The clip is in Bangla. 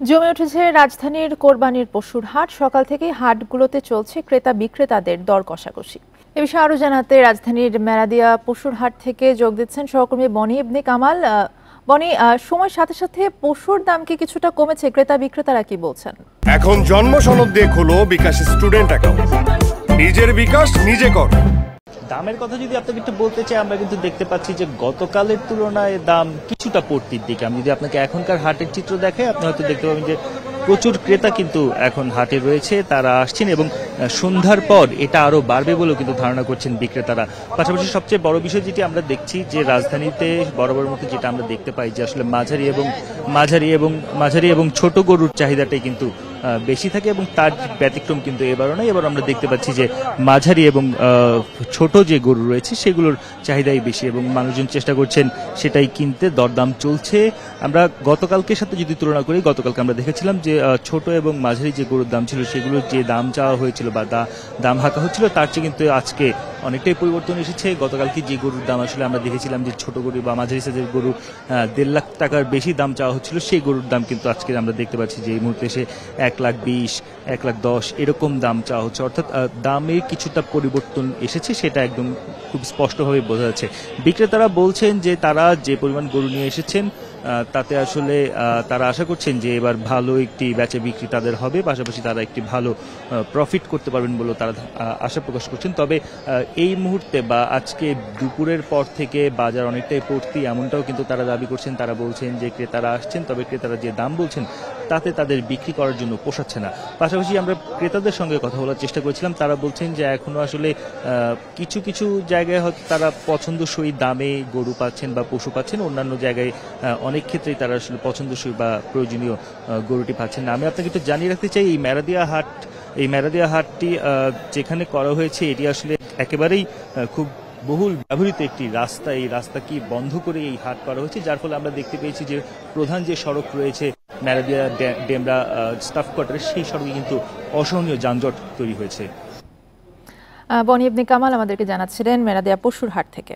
জমে উঠেছে রাজধানীর কোরবানির পশুর হাট। সকাল থেকেই হাটগুলোতে চলছে ক্রেতা বিক্রেতাদের দর কষাকষি। এ বিষয়ে আরো জানাতে রাজধানীর মেরাদিয়া পশুর হাট থেকে যোগ দিচ্ছেন সহকর্মী বনি ইবনে কামাল। বনি, সময়ের সাথে সাথে পশুর দাম কি কিছুটা কমেছে? ক্রেতা বিক্রেতারা কি বলছেন? এখন জন্ম সনদ দিয়ে খোলো বিকাশ স্টুডেন্ট অ্যাকাউন্ট। নিজের বিকাশ নিজে কর। দামের কথা যদি আপনাকে একটু বলতে চাই, আমরা কিন্তু দেখতে পাচ্ছি যে গতকালের তুলনায় দাম কিছুটা পড়তির দিকে। আমি যদি আপনাকে এখনকার হাটের চিত্র দেখাই, আপনি হয়তো দেখতে পাবেন যে প্রচুর ক্রেতা কিন্তু এখন হাটে রয়েছে, তারা আসছেন এবং সন্ধ্যার পর এটা আরো বাড়বে বলেও কিন্তু ধারণা করছেন বিক্রেতারা। পাশাপাশি সবচেয়ে বড় বিষয় যেটি আমরা দেখছি যে রাজধানীতে বরাবর মতো যেটা আমরা দেখতে পাই যে আসলে মাঝারি এবং ছোট গরুর চাহিদাটাই কিন্তু বেশি থাকে এবং তার ব্যতিক্রম কিন্তু এবারও নয়। এবার আমরা দেখতে পাচ্ছি যে মাঝারি এবং ছোট যে গরু রয়েছে সেগুলোর চাহিদাই বেশি এবং মানুষজন চেষ্টা করছেন সেটাই কিনতে। দরদাম চলছে। আমরা গতকালকের সাথে যদি তুলনা করি, গতকালকে আমরা দেখেছিলাম যে ছোট এবং মাঝারি যে গরুর দাম ছিল সেগুলোর যে দাম চাওয়া হয়েছিল বা দাম হাঁকা হচ্ছিল তার চেয়ে কিন্তু আজকে অনেকটাই পরিবর্তন এসেছে। গতকালকে যে গরুর দাম আসলে আমরা দেখেছিলাম যে ছোট গরু বা মাঝারি সাইজের গরু 1.5 লাখ টাকার বেশি দাম চাওয়া হচ্ছিল, সেই গরুর দাম কিন্তু আজকে আমরা দেখতে পাচ্ছি যে এই মুহূর্তে এসে 1,20,000, 1,10,000 এরকম দাম চাওয়া হচ্ছে। অর্থাৎ দামের কিছুটা পরিবর্তন এসেছে, সেটা একদম খুব স্পষ্টভাবে বোঝা যাচ্ছে। বিক্রেতারা বলছেন যে তারা যে পরিমাণ গরু নিয়ে এসেছেন তাতে আসলে তারা আশা করছেন যে এবার ভালো একটি বেচা বিক্রি তাদের হবে, পাশাপাশি তারা একটি ভালো প্রফিট করতে পারবেন বলেও তারা আশা প্রকাশ করছেন। তবে এই মুহূর্তে বা আজকে দুপুরের পর থেকে বাজার অনেকটাই পড়তি, এমনটাও কিন্তু তারা দাবি করছেন। তারা বলছেন যে ক্রেতারা আসছেন, তবে ক্রেতারা যে দাম বলছেন তাতে তাদের বিক্রি করার জন্য পোষাচ্ছে না। পাশাপাশি আমরা ক্রেতাদের সঙ্গে কথা বলার চেষ্টা করেছিলাম, তারা বলছেন যে এখনো আসলে কিছু কিছু জায়গায় হয়তো তারা পছন্দসই দামে গরু পাচ্ছেন বা পশু পাচ্ছেন, অন্যান্য জায়গায় অনেক ক্ষেত্রেই তারা আসলে পছন্দসই বা প্রয়োজনীয় গরুটি পাচ্ছেন না। আমি আপনাকে একটু জানিয়ে রাখতে চাই, এই মেরাদিয়া হাটটি যেখানে করা হয়েছে এটি আসলে একেবারেই খুব বহুল ব্যবহৃত একটি রাস্তা। এই রাস্তা কি বন্ধ করে এই হাট করা হয়েছে, যার ফলে আমরা দেখতে পেয়েছি যে প্রধান যে সড়ক রয়েছে মেরাদিয়া ডেমরা স্টাফ কোয়ার্টার, সেই সড়কে কিন্তু অসহনীয় যানজট তৈরি হয়েছে। বনি ইবনে কামাল আমাদেরকে জানাচ্ছিলেন মেরাদিয়া পশুর হাট থেকে।